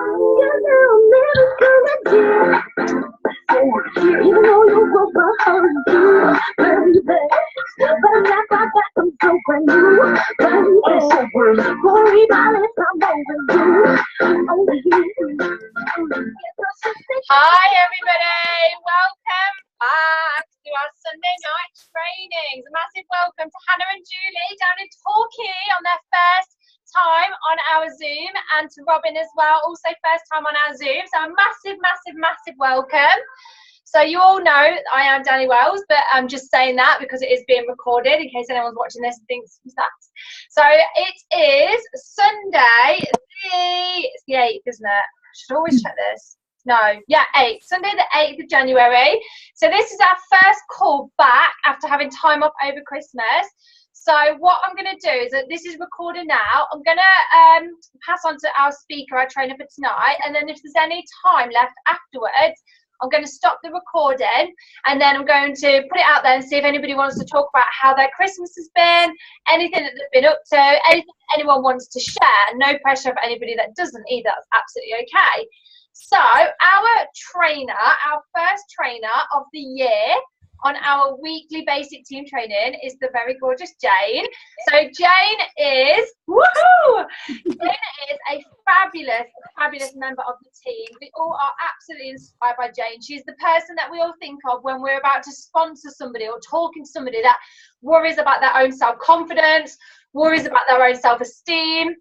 Even though you broke my heart, baby, but I'm not back, I'm so brand new, baby. Worry about it, I'm over you. Hi everybody, welcome back to our Sunday night trainings. A massive welcome to Hannah and Julie down in Torquay on their first time on our Zoom, and to Robin as well, also first time on our Zoom. So a massive welcome. So you all know I am Danny Wells, but I'm just saying that because it is being recorded in case anyone's watching this and thinks who's that. So it is Sunday, it's the 8th, isn't it? I should always check this. No, yeah, 8th. Sunday the 8th of January. So this is our first call back after having time off over Christmas. So what I'm going to do is that this is recorded now. I'm going to pass on to our speaker, our trainer for tonight, and then if there's any time left afterwards, I'm going to stop the recording, and then I'm going to put it out there and see if anybody wants to talk about how their Christmas has been, anything that they've been up to, anything that anyone wants to share. No pressure for anybody that doesn't either. That's absolutely okay. So our trainer, our first trainer of the year on our weekly basic team training is the very gorgeous Jane. So Jane is, woohoo! Jane is a fabulous member of the team. We all are absolutely inspired by Jane. She's the person that we all think of when we're about to sponsor somebody or talking to somebody that worries about their own self-confidence, worries about their own self-esteem,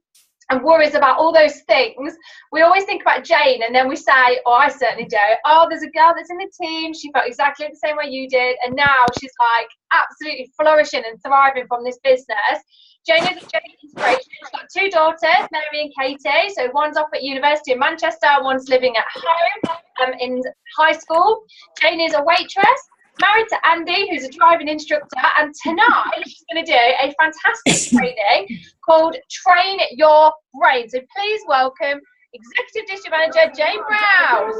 and worries about all those things. We always think about Jane, and then we say, oh, I certainly do. Oh, there's a girl that's in the team. She felt exactly the same way you did, and now she's like absolutely flourishing and thriving from this business. Jane is a genuine inspiration. She's got 2 daughters, Mary and Katie. So one's off at university in Manchester, and one's living at home in high school. Jane is a waitress, married to Andy, who's a driving instructor, and tonight she's going to do a fantastic training called Train Your Brain. So please welcome Executive District Manager Jane Brown.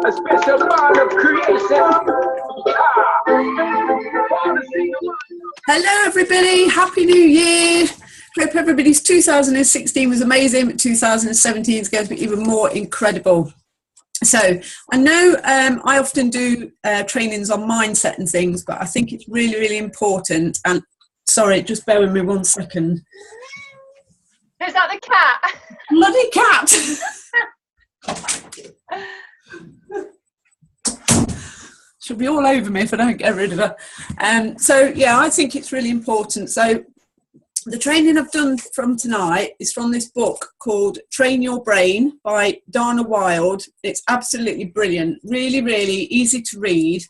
A special part of creation. Hello everybody, Happy New Year. Hope everybody's 2016 was amazing, but 2017 is going to be even more incredible. So I know I often do trainings on mindset and things, but I think it's really important. And sorry, just bear with me 1 second. Is that the cat? Bloody cat! She'll be all over me if I don't get rid of her. So yeah, I think it's really important. So the training I've done from tonight is from this book called Train Your Brain by Dana Wilde. It's absolutely brilliant, really easy to read.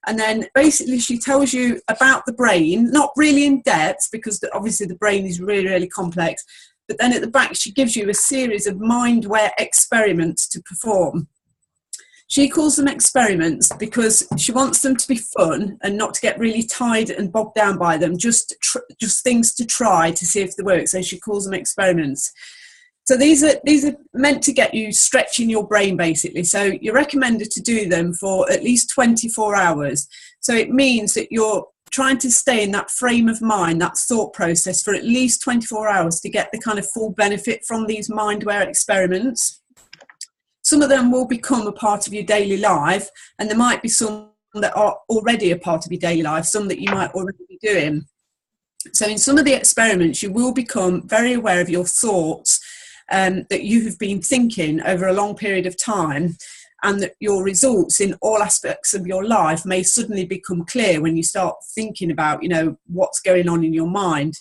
And then basically she tells you about the brain, not really in depth because obviously the brain is really complex, but then at the back she gives you a series of mind-aware experiments to perform. She calls them experiments because she wants them to be fun and not to get really tired and bogged down by them, just things to try to see if they work. So she calls them experiments. So these are meant to get you stretching your brain basically. So you're recommended to do them for at least 24 hours. So it means that you're trying to stay in that frame of mind, that thought process for at least 24 hours to get the kind of full benefit from these mind-aware experiments. Some of them will become a part of your daily life, and there might be some that are already a part of your daily life, some that you might already be doing. So in some of the experiments, you will become very aware of your thoughts that you have been thinking over a long period of time, and that your results in all aspects of your life may suddenly become clear when you start thinking about, what's going on in your mind.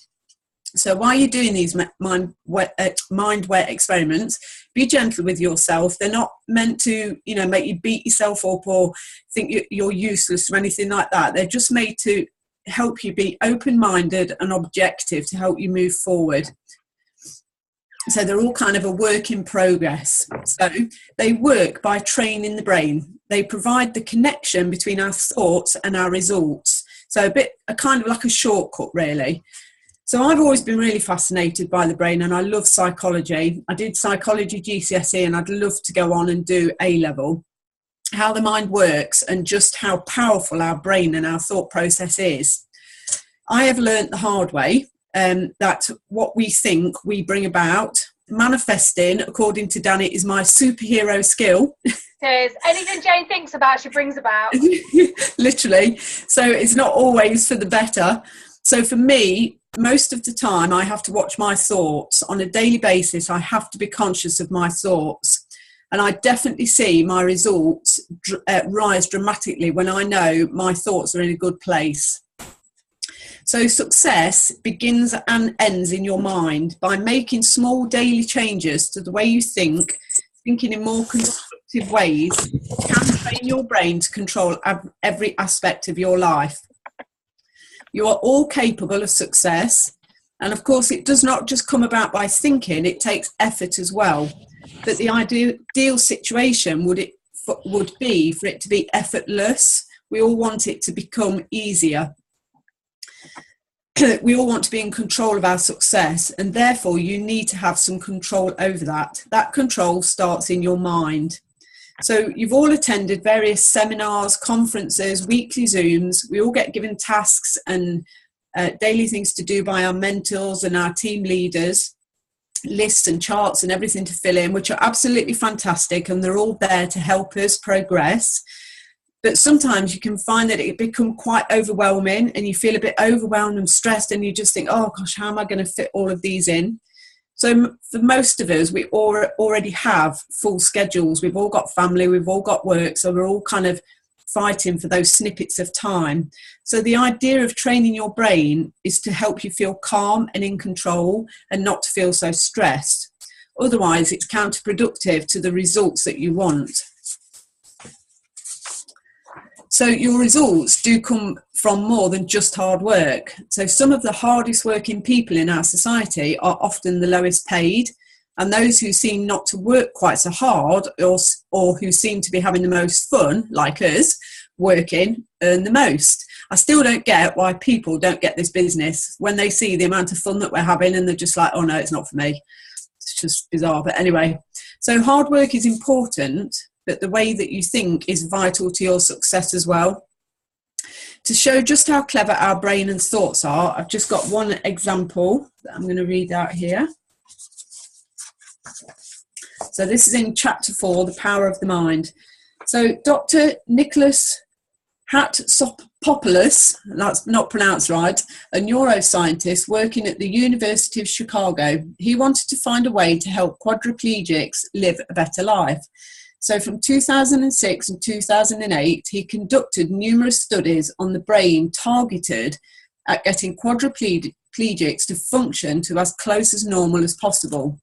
So while you're doing these mind-aware experiments, be gentle with yourself. They're not meant to, make you beat yourself up or think you're useless or anything like that. They're just made to help you be open-minded and objective to help you move forward. So they're all kind of a work in progress. So they work by training the brain. They provide the connection between our thoughts and our results. So a kind of like a shortcut, really. So I've always been really fascinated by the brain, and I love psychology. I did psychology GCSE, and I'd love to go on and do A-level, how the mind works and just how powerful our brain and our thought process is. I have learnt the hard way that what we think we bring about, manifesting, according to Danny, is my superhero skill. It is. Anything Jane thinks about, she brings about. Literally. So it's not always for the better. So for me, most of the time I have to watch my thoughts. On a daily basis, I have to be conscious of my thoughts. And I definitely see my results rise dramatically when I know my thoughts are in a good place. So success begins and ends in your mind. By making small daily changes to the way you think, thinking in more constructive ways can train your brain to control every aspect of your life. You are all capable of success. And of course, it does not just come about by thinking, it takes effort as well. But the ideal situation would be for it to be effortless. We all want it to become easier. We all want to be in control of our success, and therefore you need to have some control over that. That control starts in your mind. So you've all attended various seminars, conferences, weekly Zooms. We all get given tasks and daily things to do by our mentors and our team leaders, lists and charts and everything to fill in, which are absolutely fantastic, and they're all there to help us progress. But sometimes you can find that it become quite overwhelming and you feel a bit overwhelmed and stressed, and you just think, oh gosh, how am I going to fit all of these in? So for most of us, we already have full schedules. We've all got family, we've all got work, so we're all kind of fighting for those snippets of time. So the idea of training your brain is to help you feel calm and in control and not to feel so stressed. Otherwise, it's counterproductive to the results that you want. So your results do come from more than just hard work. So some of the hardest working people in our society are often the lowest paid, and those who seem not to work quite so hard or who seem to be having the most fun, like us, working, earn the most. I still don't get why people don't get this business when they see the amount of fun that we're having, and they're just like, oh no, it's not for me. It's just bizarre. But anyway, so hard work is important, but the way that you think is vital to your success as well. To show just how clever our brain and thoughts are, I've just got one example that I'm going to read out here. So this is in chapter 4, The Power of the Mind. So Dr. Nicholas Hatzopoulos, that's not pronounced right, a neuroscientist working at the University of Chicago, he wanted to find a way to help quadriplegics live a better life. So from 2006 and 2008, he conducted numerous studies on the brain targeted at getting quadriplegics to function to as close as normal as possible.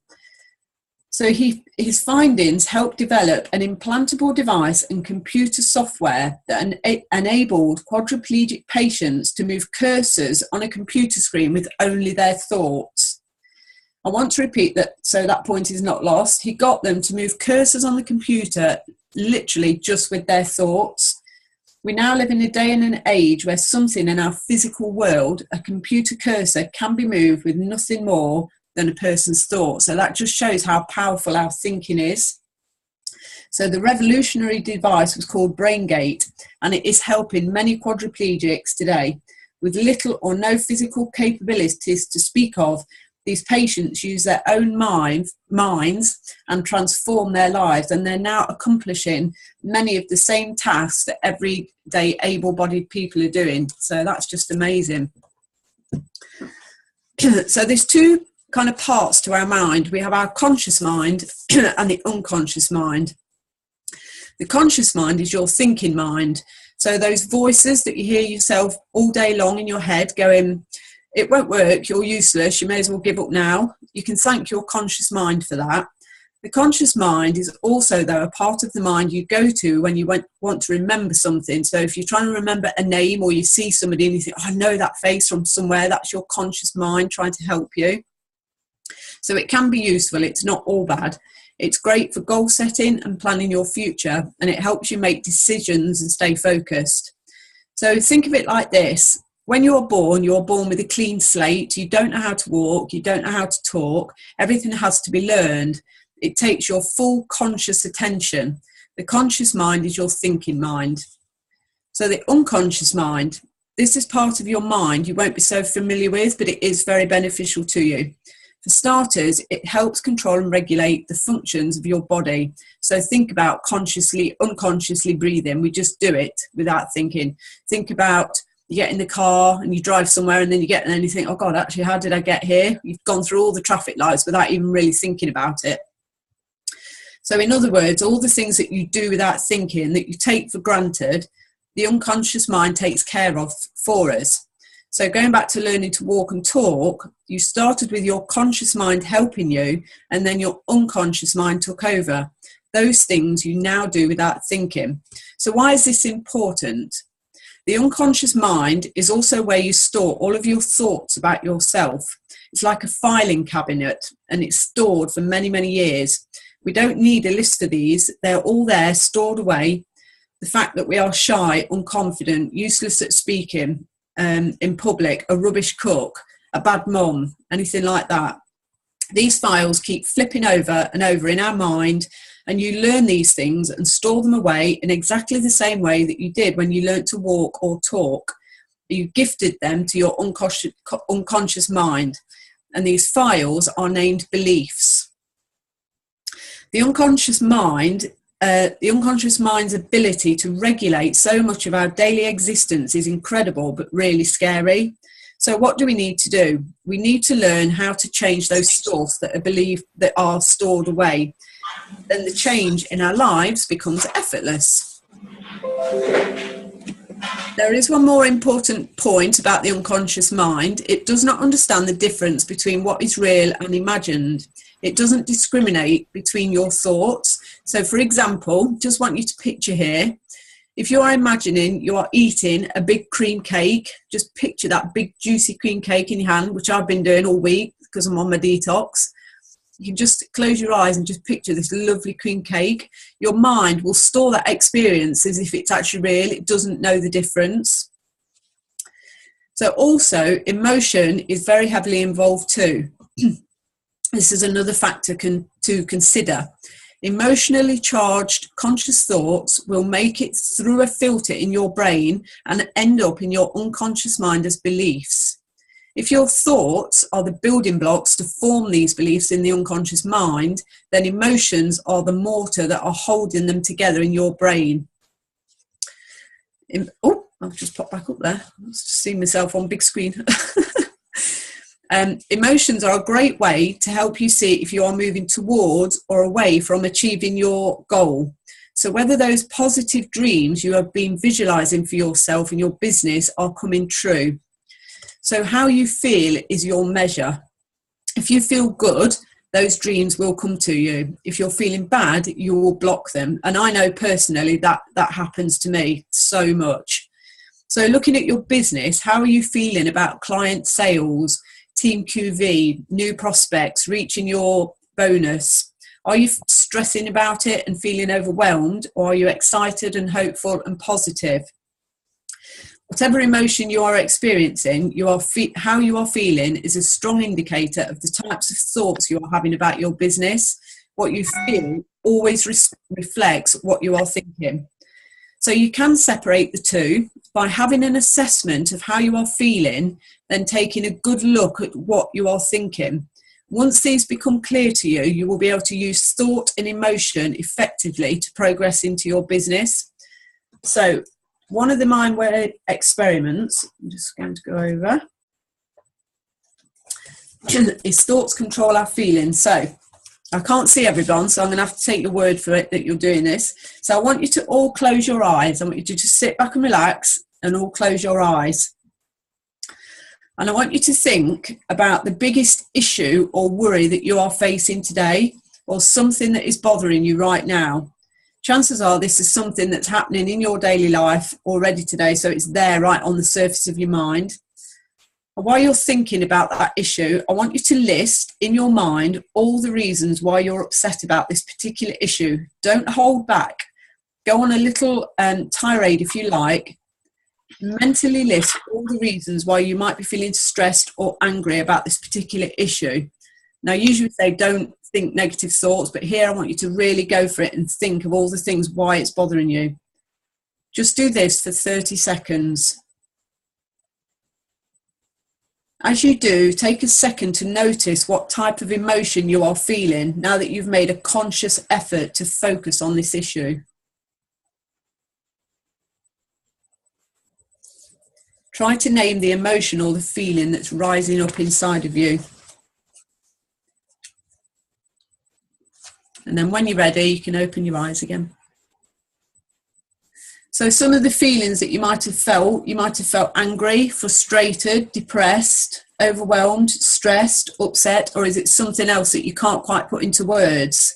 So his findings helped develop an implantable device and computer software that enabled quadriplegic patients to move cursors on a computer screen with only their thoughts. I want to repeat that so that point is not lost. He got them to move cursors on the computer literally just with their thoughts. We now live in a day and an age where something in our physical world, a computer cursor, can be moved with nothing more than a person's thoughts. So that just shows how powerful our thinking is. So the revolutionary device was called BrainGate, and it is helping many quadriplegics today. With little or no physical capabilities to speak of, these patients use their own minds and transform their lives, and they're now accomplishing many of the same tasks that everyday able-bodied people are doing. So that's just amazing. So there's two kind of parts to our mind. We have our conscious mind and the unconscious mind. The conscious mind is your thinking mind. So those voices that you hear yourself all day long in your head going, it won't work, you're useless, you may as well give up now. You can thank your conscious mind for that. The conscious mind is also, though, a part of the mind you go to when you want to remember something. So if you're trying to remember a name or you see somebody and you think, oh, I know that face from somewhere, that's your conscious mind trying to help you. So it can be useful, it's not all bad. It's great for goal setting and planning your future, and it helps you make decisions and stay focused. So think of it like this. When you're born with a clean slate. You don't know how to walk, you don't know how to talk. Everything has to be learned. It takes your full conscious attention. The conscious mind is your thinking mind. So the unconscious mind, this is part of your mind you won't be so familiar with, but it is very beneficial to you. For starters, it helps control and regulate the functions of your body. So think about consciously, unconsciously breathing. We just do it without thinking. Think about you get in the car and you drive somewhere, and then you get there and you think, oh God, actually, how did I get here? You've gone through all the traffic lights without even really thinking about it. So in other words, all the things that you do without thinking, that you take for granted, the unconscious mind takes care of for us. So going back to learning to walk and talk, you started with your conscious mind helping you, and then your unconscious mind took over. Those things you now do without thinking. So why is this important? The unconscious mind is also where you store all of your thoughts about yourself. It's like a filing cabinet, and it's stored for many, many years. We don't need a list of these. They're all there, stored away. The fact that we are shy, unconfident, useless at speaking in public, a rubbish cook, a bad mum, anything like that. These files keep flipping over and over in our mind, and you learn these things and store them away in exactly the same way that you did when you learnt to walk or talk. You gifted them to your unconscious mind, and these files are named beliefs. The unconscious mind's ability to regulate so much of our daily existence is incredible, but really scary. So what do we need to do? We need to learn how to change those thoughts that are stored away. Then the change in our lives becomes effortless. There is one more important point about the unconscious mind. It does not understand the difference between what is real and imagined. It doesn't discriminate between your thoughts. So for example, just want you to picture here, if you are imagining you are eating a big cream cake, just picture that big juicy cream cake in your hand, which I've been doing all week because I'm on my detox. You can just close your eyes and just picture this lovely cream cake. Your mind will store that experience as if it's actually real. It doesn't know the difference. So also, emotion is very heavily involved too. This is another factor to consider. Emotionally charged conscious thoughts will make it through a filter in your brain and end up in your unconscious mind as beliefs. If your thoughts are the building blocks to form these beliefs in the unconscious mind, then emotions are the mortar that are holding them together in your brain. I've just popped back up there. I've just seen myself on big screen. Emotions are a great way to help you see if you are moving towards or away from achieving your goal. So whether those positive dreams you have been visualizing for yourself and your business are coming true. So how you feel is your measure. If you feel good, those dreams will come to you. If you're feeling bad, you will block them. And I know personally that happens to me so much. So looking at your business, how are you feeling about client sales, team QV, new prospects, reaching your bonus? Are you stressing about it and feeling overwhelmed, or are you excited and hopeful and positive? Whatever emotion you are experiencing, how you are feeling is a strong indicator of the types of thoughts you are having about your business. What you feel always reflects what you are thinking. So you can separate the two by having an assessment of how you are feeling, then taking a good look at what you are thinking. Once these become clear to you, you will be able to use thought and emotion effectively to progress into your business. So one of the Mindware experiments, I'm just going to go over, is thoughts control our feelings. So I can't see everyone, so I'm going to have to take your word for it that you're doing this. So I want you to all close your eyes. I want you to just sit back and relax and all close your eyes. And I want you to think about the biggest issue or worry that you are facing today, or something that is bothering you right now. Chances are this is something that's happening in your daily life already today, so it's there right on the surface of your mind. And while you're thinking about that issue, I want you to list in your mind all the reasons why you're upset about this particular issue. Don't hold back. Go on a little tirade if you like. Mentally list all the reasons why you might be feeling stressed or angry about this particular issue. Now, usually say don't think negative thoughts, but here I want you to really go for it and think of all the things why it's bothering you. Just do this for 30 seconds. As you do, take a second to notice what type of emotion you are feeling now that you've made a conscious effort to focus on this issue. Try to name the emotion or the feeling that's rising up inside of you. And then when you're ready, you can open your eyes again. So some of the feelings that you might have felt angry, frustrated, depressed, overwhelmed, stressed, upset, or is it something else that you can't quite put into words?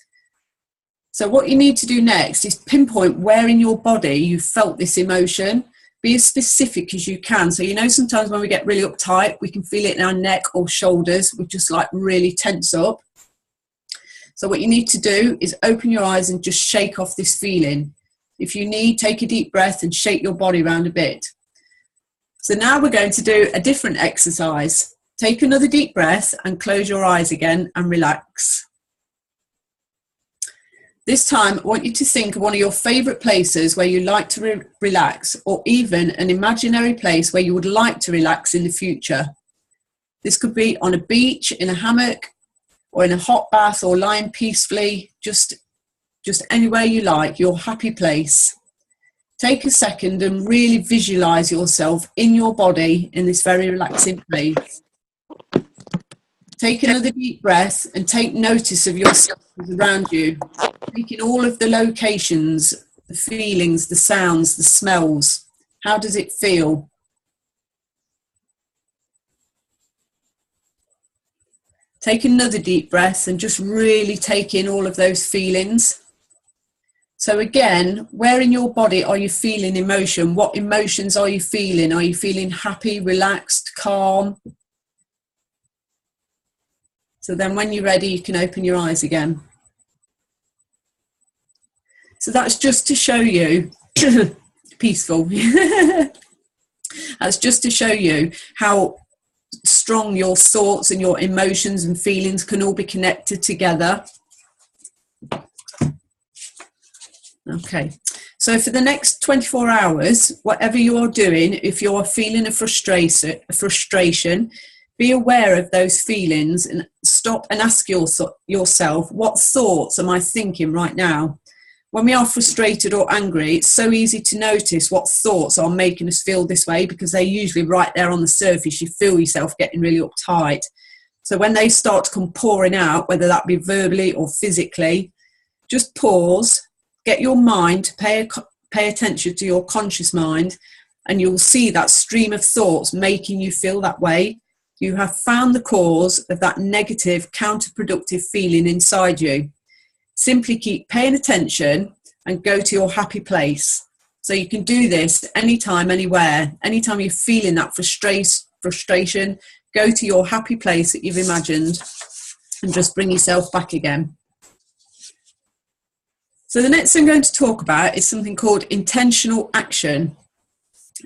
So what you need to do next is pinpoint where in your body you felt this emotion. Be as specific as you can. So, you know, sometimes when we get really uptight, we can feel it in our neck or shoulders. We just like really tense up. So what you need to do is open your eyes and just shake off this feeling. If you need, take a deep breath and shake your body around a bit. So now we're going to do a different exercise. Take another deep breath and close your eyes again and relax. This time, I want you to think of one of your favourite places where you like to relax, or even an imaginary place where you would like to relax in the future. This could be on a beach, in a hammock, or in a hot bath, or lying peacefully, just anywhere you like, your happy place. Take a second and really visualise yourself in your body in this very relaxing place. Take another deep breath and take notice of yourself around you, taking all of the locations, the feelings, the sounds, the smells. How does it feel? Take another deep breath and just really take in all of those feelings. So again, where in your body are you feeling emotion? What emotions are you feeling? Are you feeling happy, relaxed, calm? So then when you're ready, you can open your eyes again. So that's just to show you, peaceful. That's just to show you how strong your thoughts and your emotions and feelings can all be connected together. Okay, so for the next 24 hours, whatever you're doing, if you're feeling a frustration, be aware of those feelings and stop and ask yourself, what thoughts am I thinking right now? When we are frustrated or angry, it's so easy to notice what thoughts are making us feel this way, because they're usually right there on the surface. You feel yourself getting really uptight. So when they start to come pouring out, whether that be verbally or physically, just pause, get your mind to pay attention to your conscious mind, and you'll see that stream of thoughts making you feel that way. You have found the cause of that negative, counterproductive feeling inside you. Simply keep paying attention and go to your happy place. So you can do this anytime, anywhere. Anytime you're feeling that frustration, go to your happy place that you've imagined and just bring yourself back again. So the next thing I'm going to talk about is something called intentional action.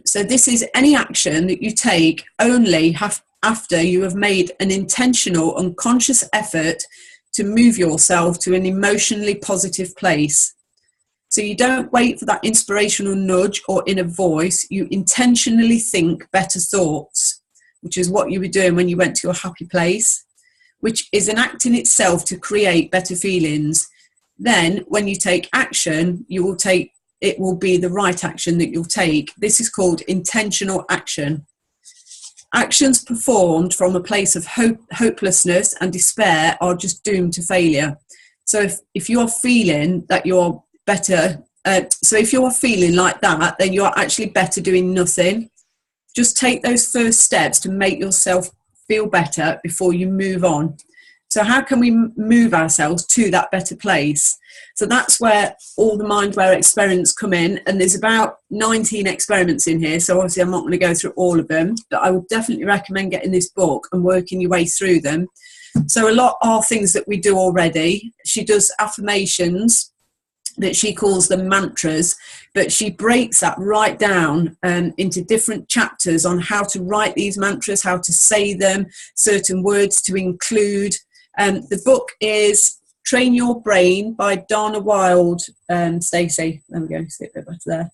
So this is any action that you take only after you have made an intentional and conscious effort to move yourself to an emotionally positive place. So you don't wait for that inspirational nudge or inner voice. You intentionally think better thoughts, which is what you were doing when you went to your happy place, which is an act in itself to create better feelings. Then when you take action, it will be the right action that you'll take. This is called intentional action. Actions performed from a place of hopelessness and despair are just doomed to failure. So if you're feeling that you're better, if you're feeling like that, then you're actually better doing nothing. Just take those first steps to make yourself feel better before you move on. So how can we move ourselves to that better place? So that's where all the Mindware experiments come in, and there's about 19 experiments in here, so obviously I'm not going to go through all of them, but I would definitely recommend getting this book and working your way through them. So a lot are things that we do already. She does affirmations that she calls them mantras, but she breaks that right down into different chapters on how to write these mantras, how to say them, certain words to include. The book is Train Your Brain by Dana Wilde. Stacey, there we go, see a bit better there.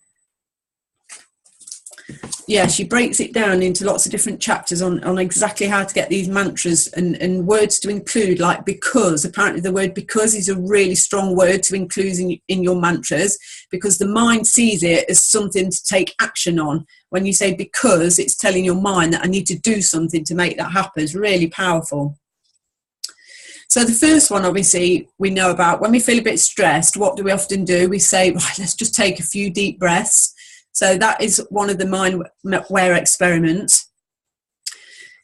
yeah, she breaks it down into lots of different chapters on exactly how to get these mantras and words to include, like because. Apparently the word because is a really strong word to include in your mantras, because the mind sees it as something to take action on. When you say because, it's telling your mind that I need to do something to make that happen. It's really powerful. So the first one, obviously, we know about. When we feel a bit stressed, what do we often do? We say, right, let's just take a few deep breaths. So that is one of the mind-aware experiments.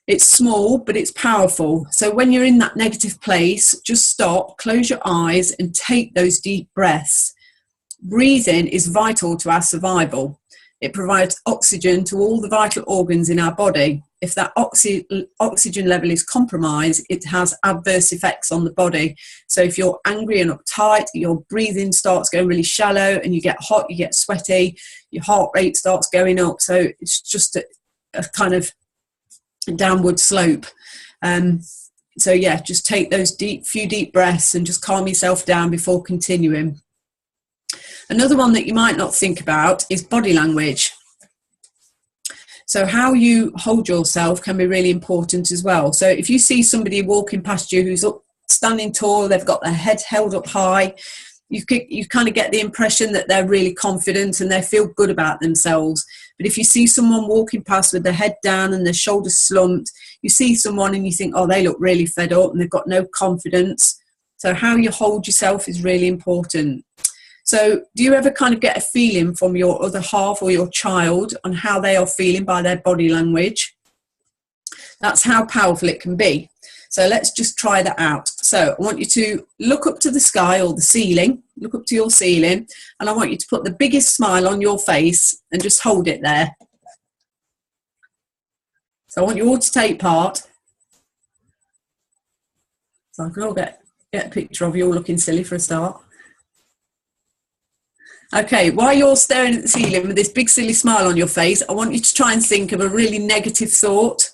It's small, but it's powerful. So when you're in that negative place, just stop, close your eyes and take those deep breaths. Breathing is vital to our survival. It provides oxygen to all the vital organs in our body. If that oxygen level is compromised, it has adverse effects on the body. So if you're angry and uptight, your breathing starts going really shallow and you get hot, you get sweaty, your heart rate starts going up. So it's just a kind of downward slope. So yeah, just take those few deep breaths and just calm yourself down before continuing. Another one that you might not think about is body language. So how you hold yourself can be really important as well. So if you see somebody walking past you who's standing tall, they've got their head held up high, you kind of get the impression that they're really confident and they feel good about themselves. But if you see someone walking past with their head down and their shoulders slumped, you see someone and you think, oh, they look really fed up and they've got no confidence. So how you hold yourself is really important. So do you ever kind of get a feeling from your other half or your child on how they are feeling by their body language? That's how powerful it can be. So let's just try that out. So I want you to look up to the sky or the ceiling, look up to your ceiling, and I want you to put the biggest smile on your face and just hold it there. So I want you all to take part. So I can all get a picture of you all looking silly for a start. Okay, while you're staring at the ceiling with this big silly smile on your face, I want you to try and think of a really negative thought.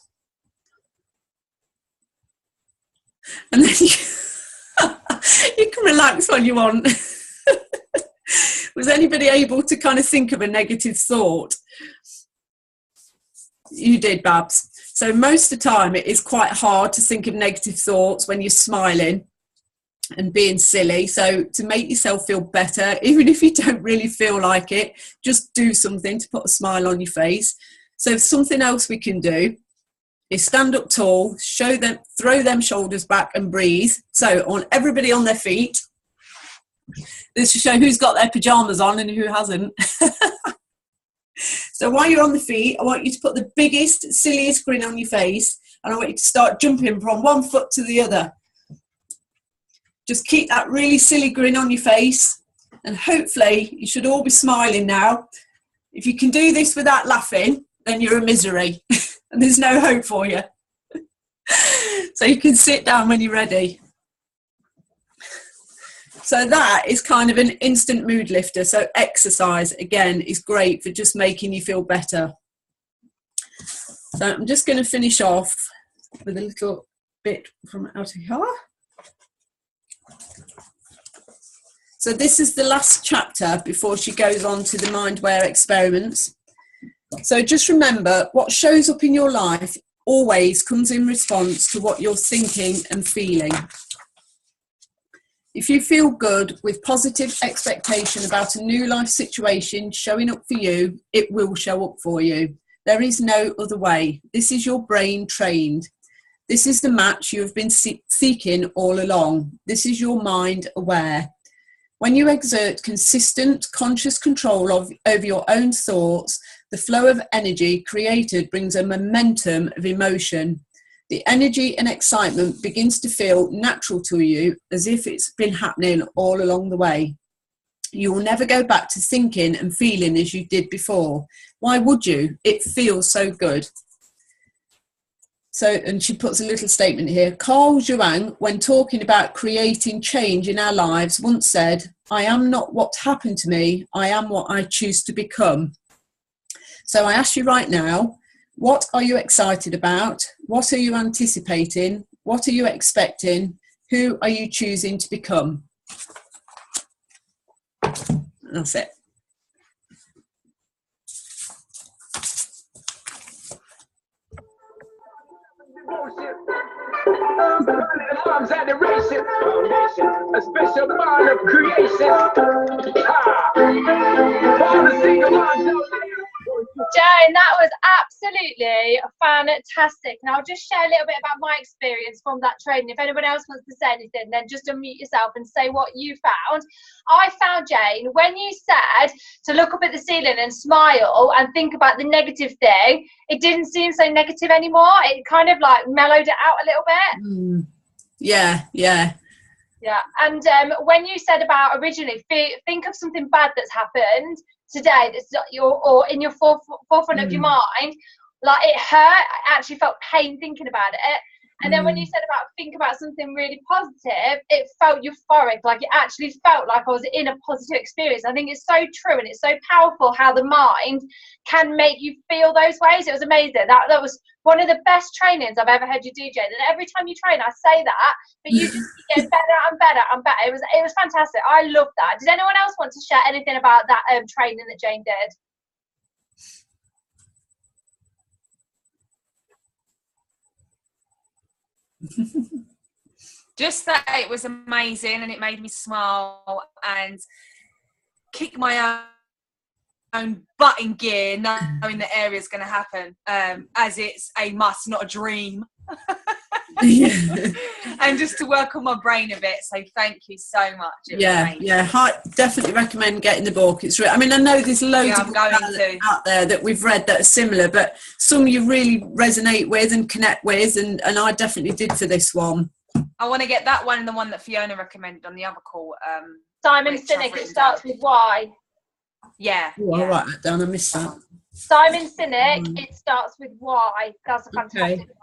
And then you can relax when you want. Was anybody able to kind of think of a negative thought? You did, Babs. So most of the time it is quite hard to think of negative thoughts when you're smiling and being silly. So to make yourself feel better, even if you don't really feel like it, just do something to put a smile on your face. So something else we can do is stand up tall, throw them shoulders back and breathe. So on everybody on their feet. This will show who's got their pajamas on and who hasn't. So while you're on the feet, I want you to put the biggest, silliest grin on your face, and I want you to start jumping from one foot to the other. Just keep that really silly grin on your face, and hopefully you should all be smiling now. If you can do this without laughing, then you're a misery and there's no hope for you. So you can sit down when you're ready. So that is kind of an instant mood lifter. So exercise, again, is great for just making you feel better. So I'm just going to finish off with a little bit from out of here. So this is the last chapter before she goes on to the mind-aware experiments. So just remember, what shows up in your life always comes in response to what you're thinking and feeling. If you feel good with positive expectation about a new life situation showing up for you, it will show up for you. There is no other way. This is your brain trained. This is the match you have been seeking all along. This is your mind aware. When you exert consistent, conscious control over your own thoughts, the flow of energy created brings a momentum of emotion. The energy and excitement begins to feel natural to you, as if it's been happening all along the way. You will never go back to thinking and feeling as you did before. Why would you? It feels so good. So, and she puts a little statement here. Carl Jung, when talking about creating change in our lives, once said, "I am not what happened to me, I am what I choose to become." So I ask you right now, what are you excited about? What are you anticipating? What are you expecting? Who are you choosing to become? That's it. motion. Arms adoration. Foundation. A special bond of creation. Ah. For the single ones out there. Jane, that was absolutely fantastic. And I'll just share a little bit about my experience from that training. If anyone else wants to say anything, then just unmute yourself and say what you found. I found, Jane, when you said to look up at the ceiling and smile and think about the negative thing, it didn't seem so negative anymore. It kind of like mellowed it out a little bit. Yeah. Yeah. And when you said about originally, think of something bad that's happened today that's or in your forefront of your mind, like it hurt. I actually felt pain thinking about it. And then when you said about think about something really positive, it felt euphoric, like it actually felt like I was in a positive experience. I think it's so true, and it's so powerful how the mind can make you feel those ways. It was amazing. That was one of the best trainings I've ever heard you do, Jane. And every time you train, I say that, but you just keep getting better and better and better. It was fantastic. I loved that. Did anyone else want to share anything about that training that Jane did? Just that it was amazing, and it made me smile and kick my own butt in gear, knowing the area's going to happen, as it's a must, not a dream. And just to work on my brain a bit. So thank you so much. Definitely recommend getting the book. It's I mean, I know there's loads of books out there that we've read that are similar, but some you really resonate with and connect with, and I definitely did for this one. I want to get that one and the one that Fiona recommended on the other call. Simon Sinek, it starts with Y. Yeah. I'll write that down. I missed that. Simon Sinek, it starts with Y. That's a fantastic book.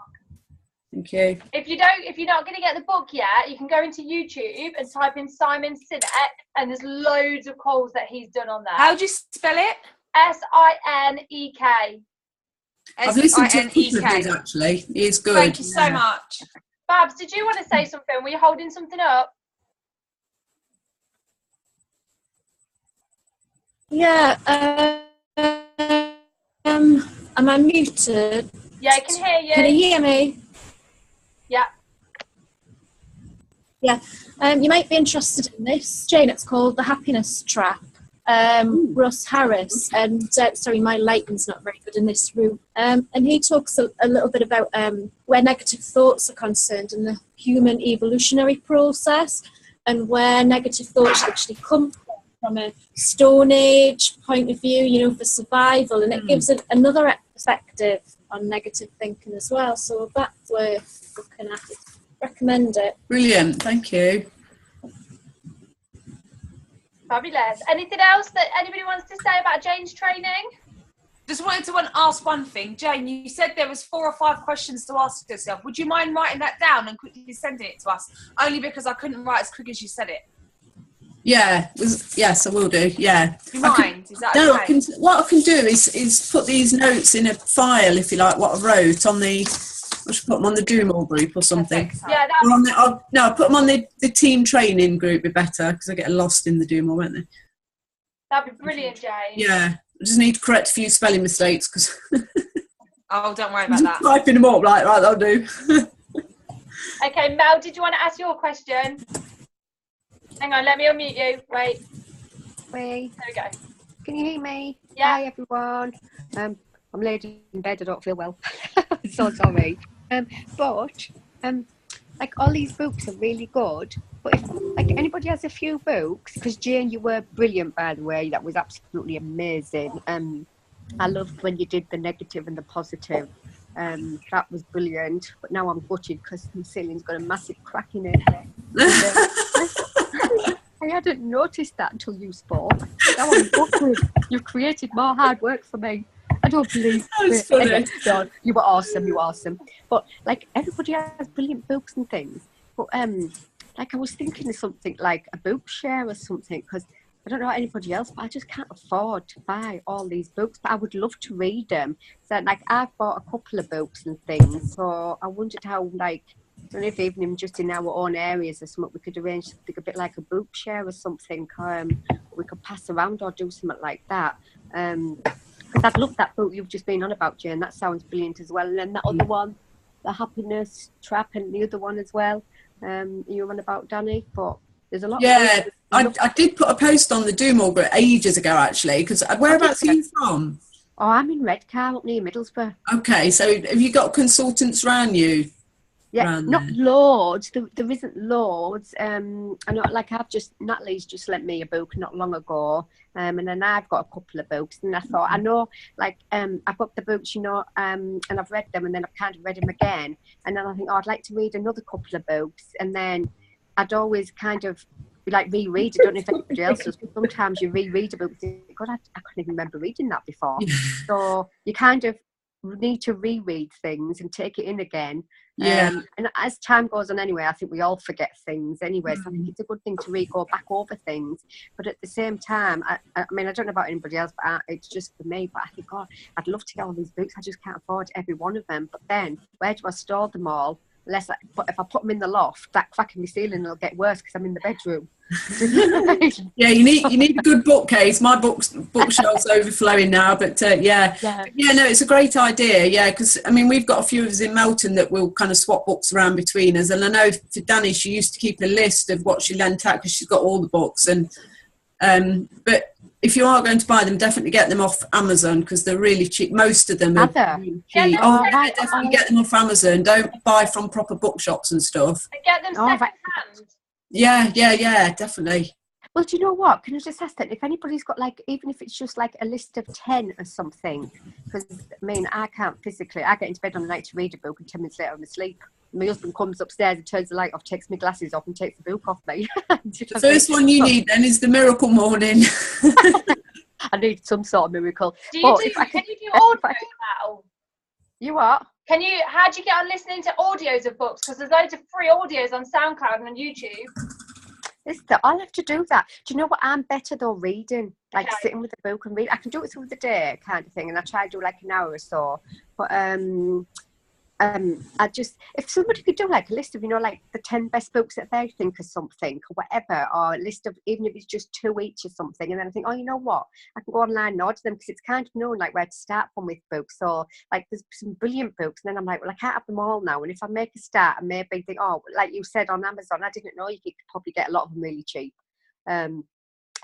Thank you. If you're not going to get the book yet, you can go into YouTube and type in Simon Sinek, and there's loads of calls that he's done on there. How do you spell it? Sinek. I've listened to a couple of his, actually. He is good. Thank you so much. Babs, did you want to say something? Were you holding something up? Yeah. Am I muted? Yeah, I can hear you. Can you hear me? Yeah. Yeah. You might be interested in this, Jane. It's called The Happiness Trap. Russ Harris, and sorry, my lighting's not very good in this room. And he talks a little bit about where negative thoughts are concerned in the human evolutionary process, and where negative thoughts actually come from a Stone Age point of view, you know, for survival, and it gives another perspective on negative thinking as well. So that's worth looking at. Recommend it. Brilliant, thank you. Fabulous. Anything else that anybody wants to say about Jane's training? Just wanted to ask one thing. Jane, you said there was 4 or 5 questions to ask yourself. Would you mind writing that down and quickly sending it to us? Only because I couldn't write as quick as you said it. Yeah, yes, I will do. Yeah. Do you mind? Is that okay? What I can do is put these notes in a file, if you like, what I wrote on the. I should put them on the Doomall group or something. Yeah, I'll put them on the team training group. Be better because I get lost in the Doomall, won't they? That'd be brilliant, Jane. Yeah, I just need to correct a few spelling mistakes because. Oh, don't worry about that. Typing them up, right, that'll do. Okay, Mel, did you want to ask your question? Hang on, let me unmute you. Wait. There we go. Can you hear me? Yeah. Hi, everyone. I'm laid in bed. I don't feel well. So sorry. Like all these books are really good. But if like anybody has a few books, because Jane, you were brilliant, by the way. That was absolutely amazing. I loved when you did the negative and the positive. That was brilliant. But now I'm gutted because the ceiling's got a massive crack in it. I hadn't noticed that until you spoke. Now I'm gutted. You've created more hard work for me. I don't believe it. Anyway, God, you were awesome. You were awesome. But like everybody has brilliant books and things. But like I was thinking of something like a book share or something, because I don't know anybody else, but I just can't afford to buy all these books. But I would love to read them. So like I've bought a couple of books and things. So I wondered how like I don't know if even just in our own areas or something we could arrange something a bit like a book share or something. We could pass around or do something like that. Because I'd love that book you've just been on about, Jane. That sounds brilliant as well. And then that other one, the happiness trap and the other one as well. You were on about Danny, but there's a lot. Yeah, I did put a post on the Do More group ages ago, actually, because whereabouts are you from? Oh, I'm in Redcar, up near Middlesbrough. Okay, so have you got consultants around you? Yeah, not loads. There isn't loads. I know, like Natalie's just lent me a book not long ago, and then I've got a couple of books. And I thought, I know, like, I've got the books, you know, and I've read them, and then I've kind of read them again, and then I think, oh, I'd like to read another couple of books, and then I'd always kind of like reread. I don't know if anybody else does, but sometimes you reread a book. And think, God, I couldn't even remember reading that before. So you kind of need to reread things and take it in again. Yeah. And as time goes on anyway, I think we all forget things anyway, so I think it's a good thing to go back over things. But at the same time, I mean, I don't know about anybody else, but it's just for me. But I think, God, I'd love to get all these books. I just can't afford every one of them. But then, where do I store them all? But if I put them in the loft, that crack in the ceiling will get worse because I'm in the bedroom. Yeah, you need a good bookcase. My bookshelf's overflowing now, but yeah, no, it's a great idea. Yeah, because I mean, we've got a few of us in Melton that will kind of swap books around between us, and I know for Danny, she used to keep a list of what she lent out because she's got all the books. And but if you are going to buy them, definitely get them off Amazon because they're really cheap. Most of them are really cheap. Right. Definitely get them off Amazon. Don't buy from proper bookshops and stuff. And get them second hand. Yeah, definitely. Well, do you know what? Can I just ask that if anybody's got, like, even if it's just like a list of 10 or something, because I mean, I can't physically, I get into bed on the night to read a book and 10 minutes later I'm asleep. My husband comes upstairs and turns the light off, takes my glasses off and takes the book off me. The first one you need then is the Miracle Morning. I need some sort of miracle. Can you do audio now? You what? How do you get on listening to audios of books? Because there's loads of free audios on SoundCloud and on YouTube. I'll have to do that. Do you know what? I'm better though reading, like sitting with a book and read. I can do it through the day kind of thing, and I try to do like an hour or so. But I just, if somebody could do like a list of, you know, like the 10 best books that they think or something or whatever, or a list of, even if it's just 2 each or something, and then I think, oh, you know what, I can go online and order them because it's kind of knowing like where to start from with books. So like there's some brilliant books, and then I'm like, well, I can't have them all now, and if I make a start and maybe think, oh, like you said on Amazon, I didn't know you could probably get a lot of them really cheap. So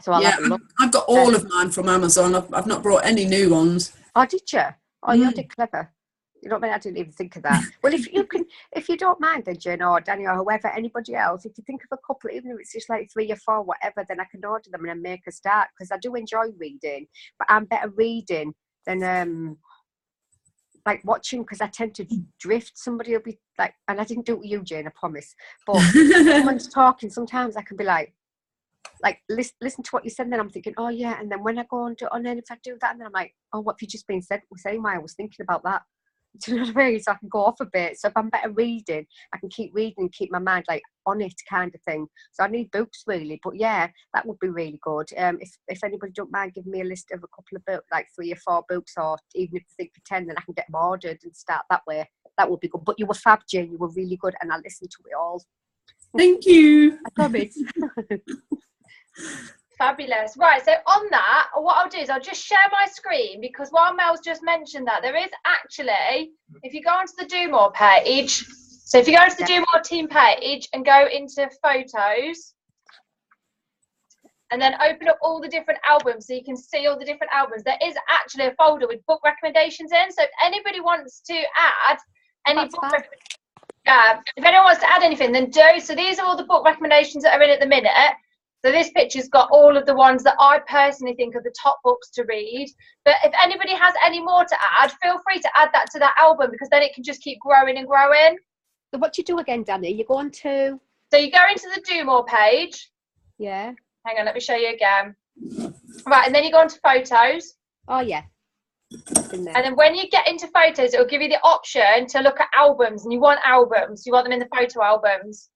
I'll have a look. I've got all of mine from Amazon. I've not brought any new ones. Oh, did you? Oh, you're clever. You know what I mean? I didn't even think of that. Well, if you don't mind, then Jane or Danny or whoever, anybody else, if you think of a couple, even if it's just like 3 or 4, whatever, then I can order them and then make a start, because I do enjoy reading, but I'm better reading than like watching, because I tend to drift. Somebody will be like, and I didn't do it with you, Jane, I promise. But when someone's talking, sometimes I can be like listen to what you said, and then I'm thinking, oh yeah, and then when I go on to, and then if I do that, and then I'm like, oh, what have you just been saying? Why I was thinking about that. Do you know what I mean? So I can go off a bit. So if I'm better reading, I can keep reading and keep my mind like on it, kind of thing. So I need books really, but yeah, that would be really good. If anybody don't mind giving me a list of a couple of books, like 3 or 4 books, or even if they think of 10, then I can get them ordered and start that way. That would be good. But you were fab, Jane. You were really good, and I listened to it all. Thank you. I promise. Fabulous. Right, so on that, what I'll do is I'll just share my screen, because while Mel's just mentioned that, there is actually, if you go onto the Do More page, so if you go into the Do More team page and go into photos, and then open up all the different albums so you can see all the different albums, there is actually a folder with book recommendations in. So if anybody wants to add any book if anyone wants to add anything, then do. So these are all the book recommendations that are in at the minute. So this picture's got all of the ones that I personally think are the top books to read. But if anybody has any more to add, feel free to add that to that album, because then it can just keep growing and growing. So what do you do again, Danny? You go on to... So you go into the Do More page. Yeah. Hang on, let me show you again. Right, and then you go onto photos. Oh, yeah. In there. And then when you get into photos, it'll give you the option to look at albums, and you want albums. You want them in the photo albums.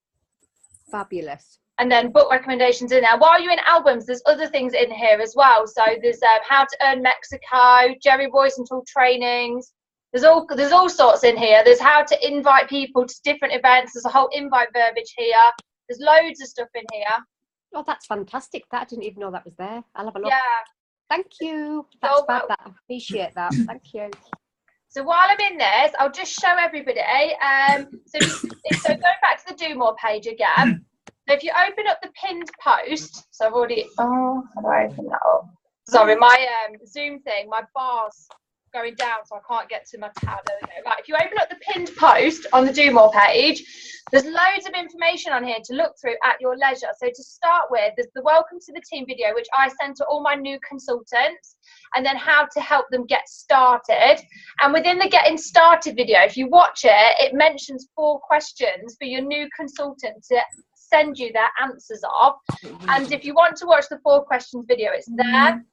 Fabulous. And then book recommendations in there. While you're in albums, there's other things in here as well. So there's How to Earn Mexico, Jerry Rosenthal trainings. There's all sorts in here. There's how to invite people to different events. There's a whole invite verbiage here. There's loads of stuff in here. Oh, that's fantastic. I didn't even know that was there. I'll have a look. Yeah. Thank you. That's fab. I appreciate that. Thank you. So while I'm in this, I'll just show everybody. So going back to the Do More page again. So if you open up the pinned post, so I've already, how do I open that up? Sorry, my Zoom thing, my bar's going down, so I can't get to my tab. There we go. Right, if you open up the pinned post on the Do More page, there's loads of information on here to look through at your leisure. So to start with, there's the Welcome to the Team video, which I send to all my new consultants, and then how to help them get started. And within the Getting Started video, if you watch it, it mentions 4 questions for your new consultant to send you their answers of. And if you want to watch the 4 questions video, it's there.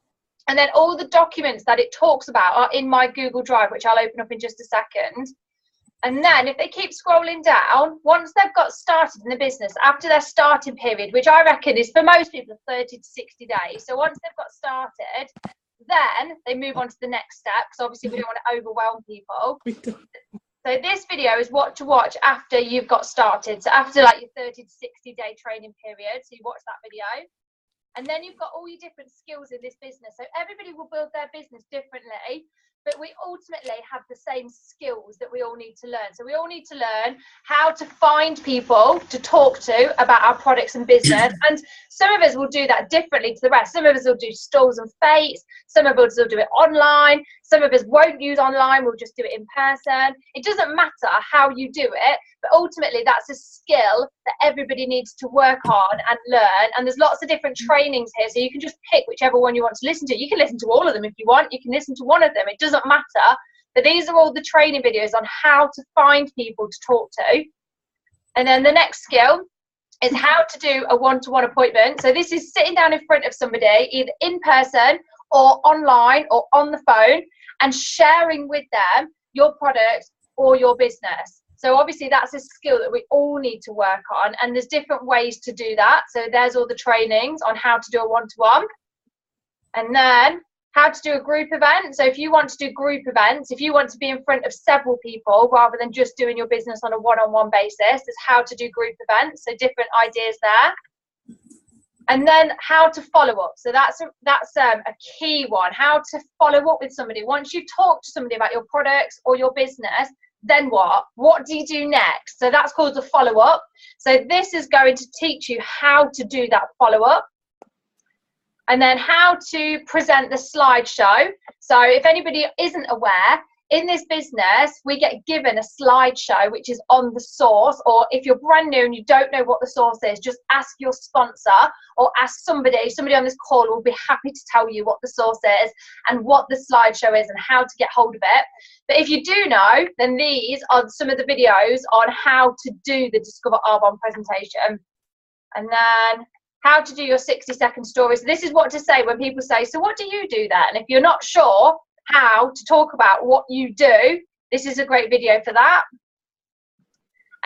And then all the documents that it talks about are in my Google Drive, which I'll open up in just a second. And then if they keep scrolling down, once they've got started in the business, after their starting period, which I reckon is for most people 30 to 60 days. So once they've got started, then they move on to the next step, because obviously we don't want to overwhelm people. So this video is what to watch after you've got started. So after like your 30 to 60 day training period, so you watch that video. And then you've got all your different skills in this business. So everybody will build their business differently, but we ultimately have the same skills that we all need to learn. So we all need to learn how to find people to talk to about our products and business. And some of us will do that differently to the rest. Some of us will do stalls and fates. Some of us will do it online. Some of us won't use online. We'll just do it in person. It doesn't matter how you do it, but ultimately that's a skill that everybody needs to work on and learn. And there's lots of different trainings here, so you can just pick whichever one you want to listen to. You can listen to all of them if you want. You can listen to one of them. It doesn't matter. But these are all the training videos on how to find people to talk to. And then the next skill is how to do a one-to-one appointment. So this is sitting down in front of somebody, either in person or online or on the phone, and sharing with them your product or your business. So obviously that's a skill that we all need to work on, and there's different ways to do that. So there's all the trainings on how to do a one-to-one, and then how to do a group event. So if you want to do group events, if you want to be in front of several people rather than just doing your business on a one-on-one basis, is how to do group events. So different ideas there. And then how to follow up. So that's a key one. How to follow up with somebody. Once you talk to somebody about your products or your business, then what? What do you do next? So that's called the follow up. So this is going to teach you how to do that follow up. And then how to present the slideshow. So if anybody isn't aware, in this business, we get given a slideshow which is on the source, or if you're brand new and you don't know what the source is, just ask your sponsor or ask somebody on this call will be happy to tell you what the source is and what the slideshow is and how to get hold of it. But if you do know, then these are some of the videos on how to do the Discover Arbonne presentation. And then how to do your 60-second story. So this is what to say when people say, so what do you do then? And if you're not sure how to talk about what you do, this is a great video for that.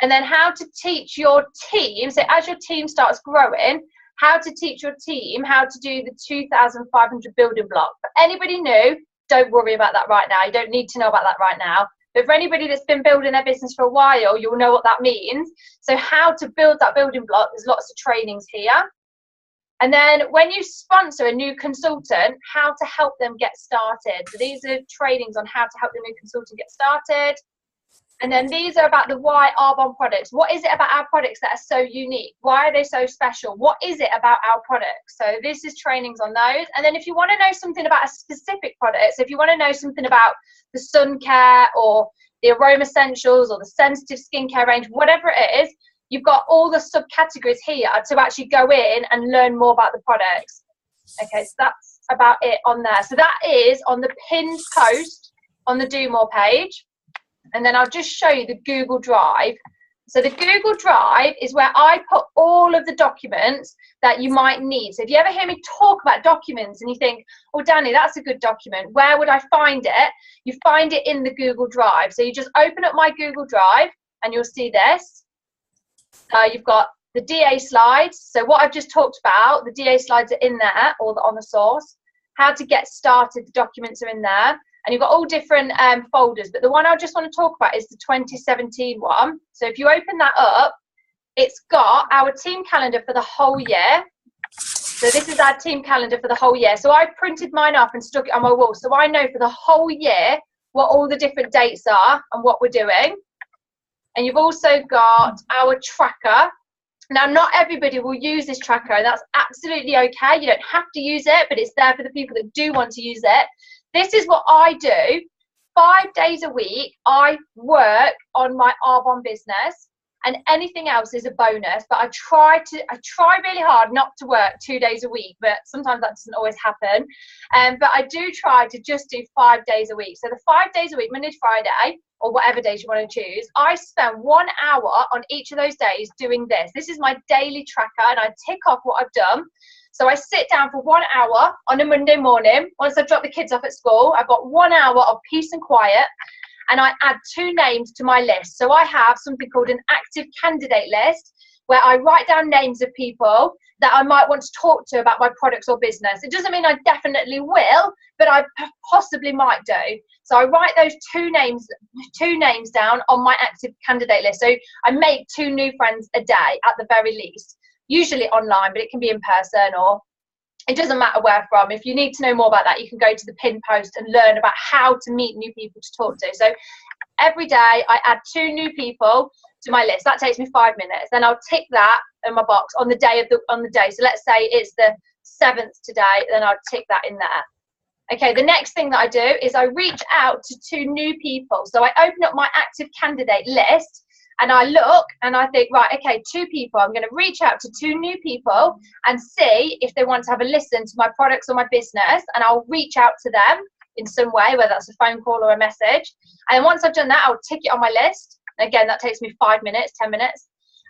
And then how to teach your team, so as your team starts growing, how to teach your team how to do the 2,500 building block. For anybody new, don't worry about that right now. You don't need to know about that right now. But for anybody that's been building their business for a while, you'll know what that means. So how to build that building block, there's lots of trainings here. And then when you sponsor a new consultant, how to help them get started. So these are trainings on how to help the new consultant get started. And then these are about the why Arbonne products. What is it about our products that are so unique? Why are they so special? What is it about our products? So this is trainings on those. And then if you want to know something about a specific product, so if you want to know something about the sun care or the aroma essentials or the sensitive skincare range, whatever it is, you've got all the subcategories here to actually go in and learn more about the products. Okay, so that's about it on there. So that is on the pinned post on the Do More page. And then I'll just show you the Google Drive. So the Google Drive is where I put all of the documents that you might need. So if you ever hear me talk about documents and you think, oh, Danny, that's a good document, where would I find it? You find it in the Google Drive. So you just open up my Google Drive and you'll see this. You've got the DA slides. So what I've just talked about, the DA slides are in there, or on the source. How to get started, the documents are in there. And you've got all different folders. But the one I just want to talk about is the 2017 one. So if you open that up, it's got our team calendar for the whole year. So this is our team calendar for the whole year. So I printed mine off and stuck it on my wall. So I know for the whole year what all the different dates are and what we're doing. And you've also got our tracker. Now, not everybody will use this tracker, and that's absolutely okay. You don't have to use it, but it's there for the people that do want to use it. This is what I do. 5 days a week, I work on my Arbonne business, and anything else is a bonus. But I try really hard not to work 2 days a week, but sometimes that doesn't always happen. But I do try to just do 5 days a week. So the 5 days a week, Monday to Friday, or whatever days you want to choose, I spend 1 hour on each of those days doing this. This is my daily tracker, and I tick off what I've done. So I sit down for 1 hour on a Monday morning. Once I've dropped the kids off at school, I've got 1 hour of peace and quiet, and I add 2 names to my list. So I have something called an active candidate list, where I write down names of people that I might want to talk to about my products or business. It doesn't mean I definitely will, but I possibly might do. So I write those 2 names down on my active candidate list. So I make 2 new friends a day at the very least, usually online, but it can be in person, or it doesn't matter where from. If you need to know more about that, you can go to the pin post and learn about how to meet new people to talk to. So every day I add 2 new people to my list. That takes me 5 minutes. Then I'll tick that in my box on the day. So let's say it's the 7th today, then I'll tick that in there. Okay, the next thing that I do is I reach out to 2 new people. So I open up my active candidate list, and I look and I think, right, okay, 2 people. I'm going to reach out to 2 new people and see if they want to have a listen to my products or my business, and I'll reach out to them in some way, whether that's a phone call or a message. And once I've done that, I'll tick it on my list. Again, that takes me 5 minutes, 10 minutes.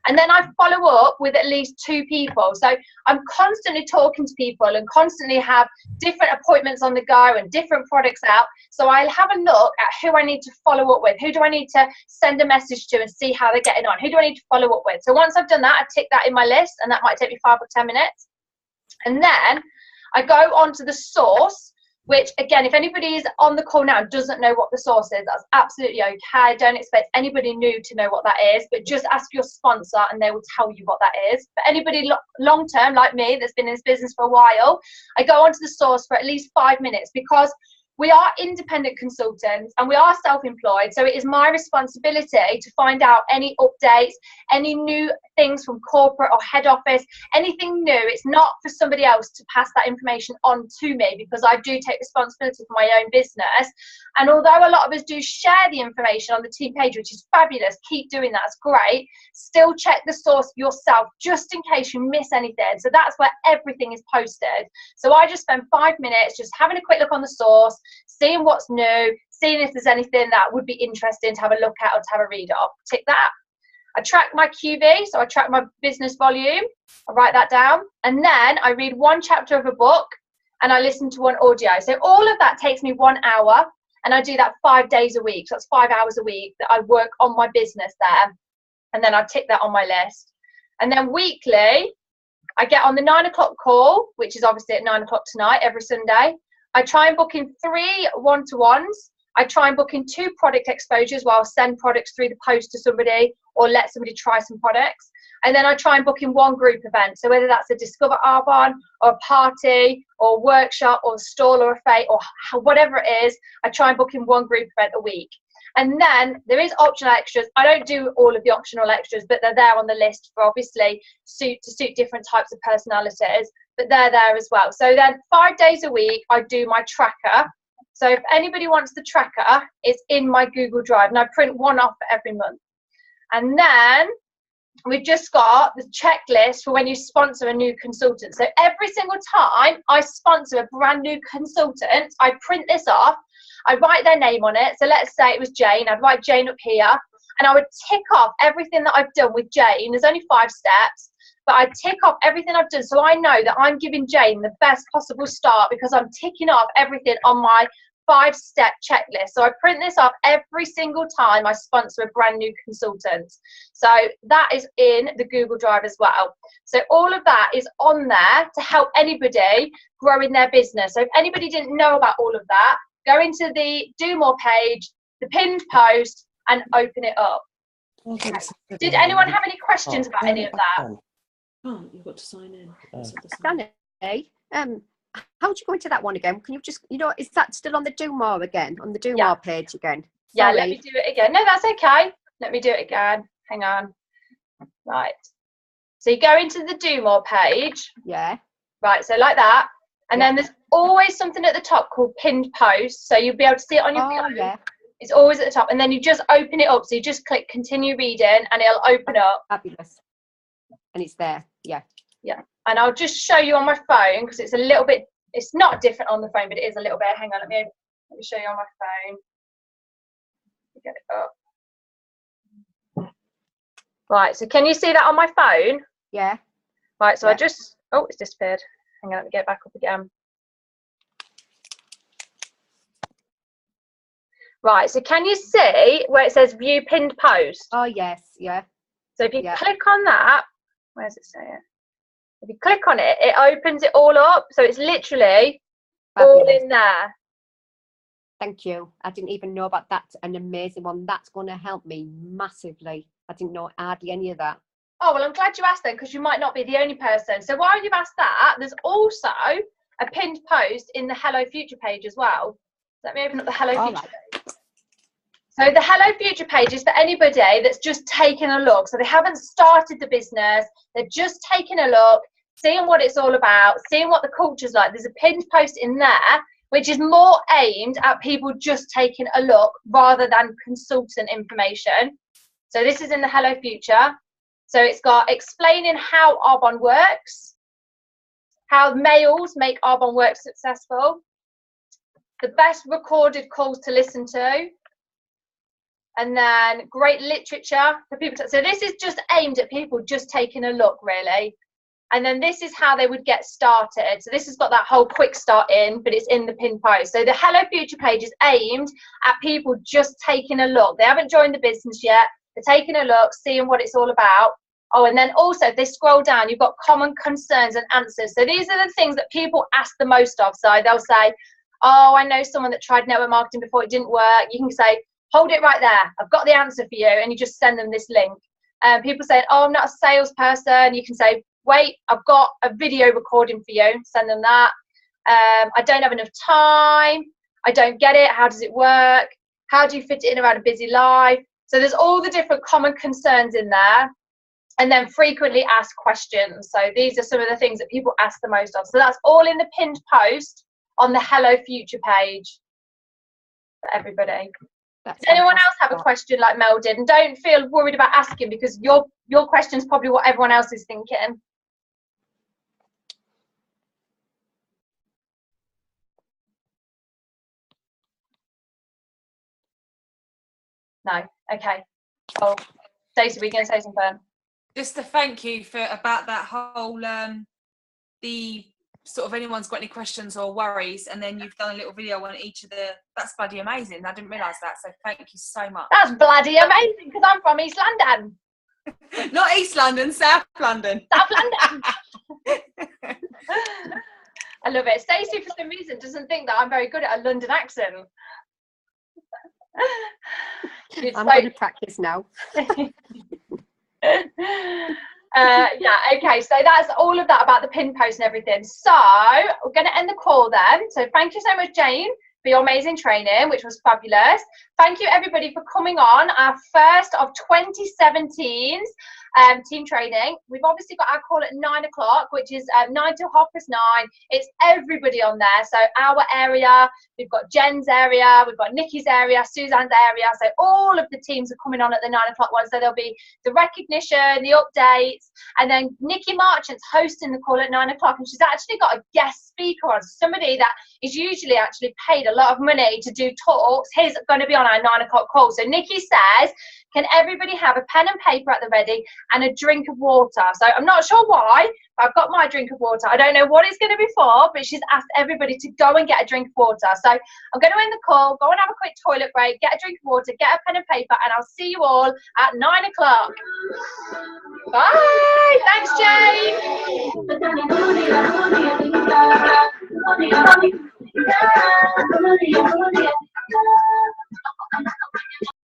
And then I follow up with at least 2 people. So I'm constantly talking to people and constantly have different appointments on the go and different products out. So I'll have a look at who I need to follow up with. Who do I need to send a message to and see how they're getting on? Who do I need to follow up with? So once I've done that, I tick that in my list, and that might take me 5 or 10 minutes. And then I go on to the source, which, again, if anybody is on the call now and doesn't know what the source is, that's absolutely okay. Don't expect anybody new to know what that is, but just ask your sponsor and they will tell you what that is. For anybody long-term like me that's been in this business for a while, I go onto the source for at least 5 minutes, because we are independent consultants and we are self-employed, so it is my responsibility to find out any updates, any new things from corporate or head office, anything new. It's not for somebody else to pass that information on to me, because I do take responsibility for my own business. And although a lot of us do share the information on the team page, which is fabulous, keep doing that, it's great, still check the source yourself just in case you miss anything. So that's where everything is posted. So I just spend 5 minutes just having a quick look on the source, seeing what's new, seeing if there's anything that would be interesting to have a look at or to have a read of. Tick that. I track my QV, so I track my business volume. I write that down. And then I read 1 chapter of a book and I listen to 1 audio. So all of that takes me 1 hour, and I do that 5 days a week. So that's 5 hours a week that I work on my business there. And then I tick that on my list. And then weekly, I get on the 9 o'clock call, which is obviously at 9 o'clock tonight, every Sunday. I try and book in 3 one-to-ones. I try and book in 2 product exposures where I'll send products through the post to somebody or let somebody try some products. And then I try and book in 1 group event. So whether that's a Discover Arbonne or a party or a workshop or a stall or a fete or whatever it is, I try and book in 1 group event a week. And then there is optional extras. I don't do all of the optional extras, but they're there on the list for obviously to suit different types of personalities, but they're there as well. So then 5 days a week, I do my tracker. So if anybody wants the tracker, it's in my Google Drive, and I print 1 off every month. And then we've just got the checklist for when you sponsor a new consultant. So every single time I sponsor a brand new consultant, I print this off, I write their name on it. So let's say it was Jane, I'd write Jane up here, and I would tick off everything that I've done with Jane. There's only 5 steps, but I tick off everything I've done, so I know that I'm giving Jane the best possible start because I'm ticking off everything on my 5-step checklist. So I print this off every single time I sponsor a brand new consultant. So that is in the Google Drive as well. So all of that is on there to help anybody grow in their business. So if anybody didn't know about all of that, go into the Do More page, the pinned post, and open it up. Okay. Did anyone have any questions about any of that? You've got to sign in. Danny, how do you go into that one again? Can you just, is that still on the Do More again? On the Do Yeah. More page again? Yeah, Sorry. let me do it again. No, that's okay. Let me do it again. Hang on. Right. So you go into the Do More page. Yeah. Right, so like that. And Yeah. then there's always something at the top called pinned post. So you'll be able to see it on your phone. Yeah. It's always at the top. And then you just open it up. So you just click continue reading and it'll open up. Fabulous. And it's there. Yeah. Yeah. And I'll just show you on my phone because it's a little bit, it's not different on the phone, but it is a little bit. Hang on, let me show you on my phone. Get it up. Right, so can you see that on my phone? Yeah. Right, so Yeah. I just, oh, it's disappeared. Hang on, let me get it back up again. Right, so can you see where it says view pinned post? Oh, yes. Yeah. So if you Yeah. click on that, where does it say it? If you click on it, it opens it all up. So it's literally all Fabulous. in there. Thank you. I didn't even know about that. An amazing one. That's going to help me massively. I didn't know hardly any of that. Oh, well, I'm glad you asked then because you might not be the only person. So while you've asked that, there's also a pinned post in the Hello Future page as well. Let me open up the Hello All Future right. page. So the Hello Future page is for anybody that's just taken a look. So they haven't started the business. They're just taking a look, seeing what it's all about, seeing what the culture's like. There's a pinned post in there, which is more aimed at people just taking a look rather than consultant information. So this is in the Hello Future. So it's got explaining how Arbonne works, how males make Arbonne work successful, the best recorded calls to listen to, and then great literature for people to, so this is just aimed at people just taking a look, really. And then this is how they would get started. So this has got that whole quick start in, but it's in the pinned post. So the Hello Future page is aimed at people just taking a look. They haven't joined the business yet. They're taking a look, seeing what it's all about. Oh, and then also if they scroll down, you've got common concerns and answers. So these are the things that people ask the most of. So they'll say, oh, I know someone that tried network marketing before, it didn't work. You can say, hold it right there. I've got the answer for you. And you just send them this link. People say, oh, I'm not a salesperson. You can say, wait, I've got a video recording for you. Send them that. I don't have enough time. I don't get it. How does it work? How do you fit it in around a busy life? So there's all the different common concerns in there. And then frequently asked questions. So these are some of the things that people ask the most of. So that's all in the pinned post on the Hello Future page for everybody. That's Does anyone else fantastic. have a question like Mel did? And don't feel worried about asking because your question is probably what everyone else is thinking. No. Okay. Oh, Stacey, we're going to say something. Just to thank you for about that whole the sort of anyone's got any questions or worries, and then you've done a little video on each of the. That's bloody amazing. I didn't realise that, so thank you so much. That's bloody amazing because I'm from East London. Not East London, South London. South London. I love it. Stacey, for some reason, doesn't think that I'm very good at a London accent. I'm going to practice now. Yeah, okay, so that's all of that about the pin post and everything. So we're going to end the call then. So thank you so much, Jane, for your amazing training, which was fabulous. Thank you everybody for coming on our first of 2017's team training. We've obviously got our call at 9 o'clock, which is 9 till 9:30. It's everybody on there. So our area, we've got Jen's area, we've got Nikki's area, Suzanne's area. So all of the teams are coming on at the 9 o'clock one. So there'll be the recognition, the updates, and then Nikki Marchant's hosting the call at 9 o'clock. And she's actually got a guest speaker on, somebody that is usually actually paid a lot of money to do talks. He's going to be on our 9 o'clock call. So Nikki says, can everybody have a pen and paper at the ready and a drink of water? So I'm not sure why, but I've got my drink of water. I don't know what it's going to be for, but she's asked everybody to go and get a drink of water. So I'm going to end the call, go and have a quick toilet break, get a drink of water, get a pen and paper, and I'll see you all at 9 o'clock. Bye. Thanks, Jane.